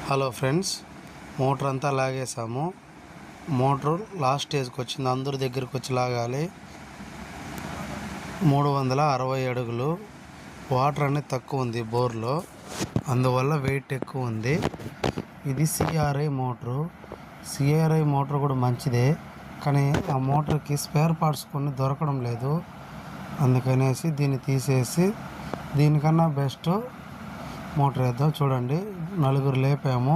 Hello friends, motor అంతా లాగేసాము. Motor last స్టేజ్కి వచ్చింది. అందరి దగ్గరికి వచ్చి లాగాలి. 360 అడుగులు. వాటర్ అనేది తక్కువ ఉంది బోర్లో, అందువల్ల వెయిట్ ఎక్కువ ఉంది. ఇది సిఆర్ఐ మోటారు. సిఆర్ఐ మోటార్ కూడా మంచిదే, కానీ ఆ మోటార్కి స్పేర్ పార్ట్స్ కొన్ని దొరకడం లేదు. అందుకనేసి దీన్ని తీసేసి దీనికన్నా బెస్ట్ మోటార్ వేద్దాం. చూడండి, నలుగురు లేపాము.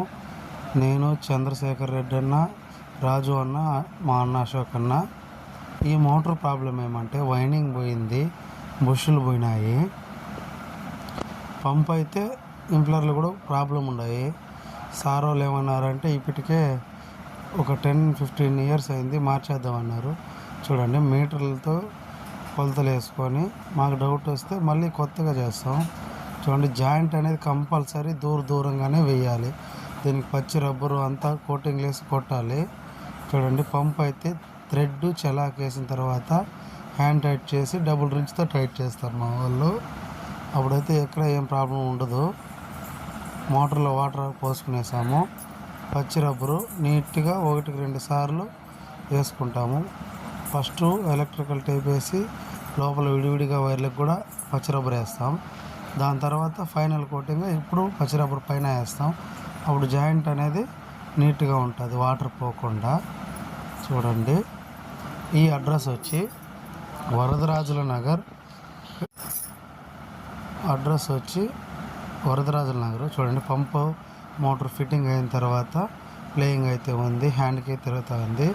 నేను, చంద్రశేఖర్ రెడ్డి అన్న, రాజు అన్న, మా అన్న అశోక్ అన్న. ఈ మోటార్ ప్రాబ్లం ఏమంటే వైండింగ్ పోయింది, బుష్లు పోయినాయి. పంప్ అయితే ఇంప్లర్లు కూడా ప్రాబ్లం ఉన్నాయి. సార్ వాళ్ళు ఏమన్నారంటే ఇప్పటికే ఒక 10-15 ఇయర్స్ అయింది, మార్చేద్దామన్నారు. చూడండి, మీటర్లతో కొలతలు వేసుకొని మాకు డౌట్ వస్తే మళ్ళీ కొత్తగా చేస్తాం. చూడండి, జాయింట్ అనేది కంపల్సరీ దూరంగానే వేయాలి. దీనికి పచ్చి రబ్బరు అంతా కోటింగ్ వేసి కొట్టాలి. చూడండి, పంప్ అయితే థ్రెడ్ చెలాక్ వేసిన తర్వాత హ్యాండ్ టైట్ చేసి డబుల్ రించ్తో టైట్ చేస్తారు మా వాళ్ళు. అప్పుడైతే ఎక్కడ ఏం ప్రాబ్లం ఉండదు. మోటార్లో వాటర్ పోసుకునేసాము. పచ్చి రబ్బరు నీట్గా 1-2 సార్లు వేసుకుంటాము. ఫస్ట్ ఎలక్ట్రికల్ టేప్ వేసి లోపల విడివిడిగా వైర్లకు కూడా పచ్చి రబ్బరు వేస్తాం. దాని తర్వాత ఫైనల్ కోటింగ్ ఇప్పుడు పచ్చి రబ్బరు పైన వేస్తాం. అప్పుడు జాయింట్ అనేది నీట్గా ఉంటుంది, వాటర్ పోకుండా. చూడండి, ఈ అడ్రస్ వచ్చి వరదరాజుల నగర్. చూడండి, పంపు మోటార్ ఫిట్టింగ్ అయిన తర్వాత ప్లేయింగ్ అయితే ఉంది, హ్యాండ్కి తిరుగుతూ ఉంది.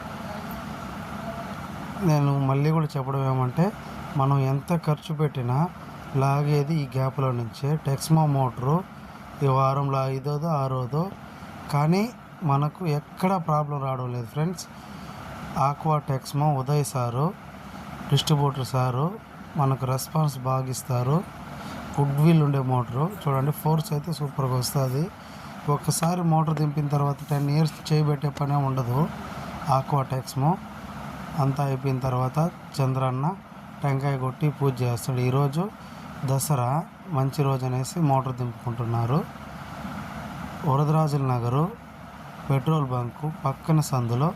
నేను మళ్ళీ కూడా చెప్పడం ఏమంటే, మనం ఎంత ఖర్చు పెట్టినా లాగేది ఈ గ్యాప్లో నుంచే. టెక్స్మో మోటరు ఈ వారంలో 5దో 6దో, కానీ మనకు ఎక్కడ ప్రాబ్లం రావడం లేదు friends. Aqua Texmo Uday sir, distributor sir మనకు రెస్పాన్స్ బాగా ఇస్తారు. గుడ్ విల్ ఉండే మోటరు. చూడండి, ఫోర్స్ అయితే సూపర్గా వస్తుంది. ఒక్కసారి మోటార్ దింపిన తర్వాత 10 ఇయర్స్ చేయబెట్టే పనే ఉండదు. ఆక్వా టెక్స్మో అంతా అయిపోయిన తర్వాత చంద్రన్న టెంకాయ కొట్టి పూజ చేస్తాడు. ఈరోజు దసరా, మంచి రోజు అనేసి మోటార్ దింపుకుంటున్నారు. వరదరాజుల నగరు పెట్రోల్ బంకు పక్కన సందులో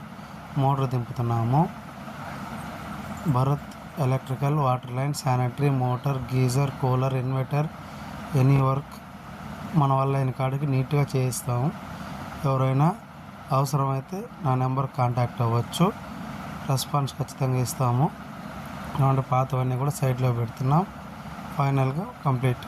మోటార్ దింపుతున్నాము. Bharat electrical, water line, sanitary, motor, geyser, cooler, inverter, any work మన వల్ల అయిన కాడికి నీట్గా చేయిస్తాము. ఎవరైనా అవసరమైతే నా నెంబర్ కాంటాక్ట్ అవ్వచ్చు. రెస్పాన్స్ ఖచ్చితంగా ఇస్తాము. అలాంటి పాతవన్నీ కూడా సైడ్లో పెడుతున్నాం. ఫైనల్గా కంప్లీట్.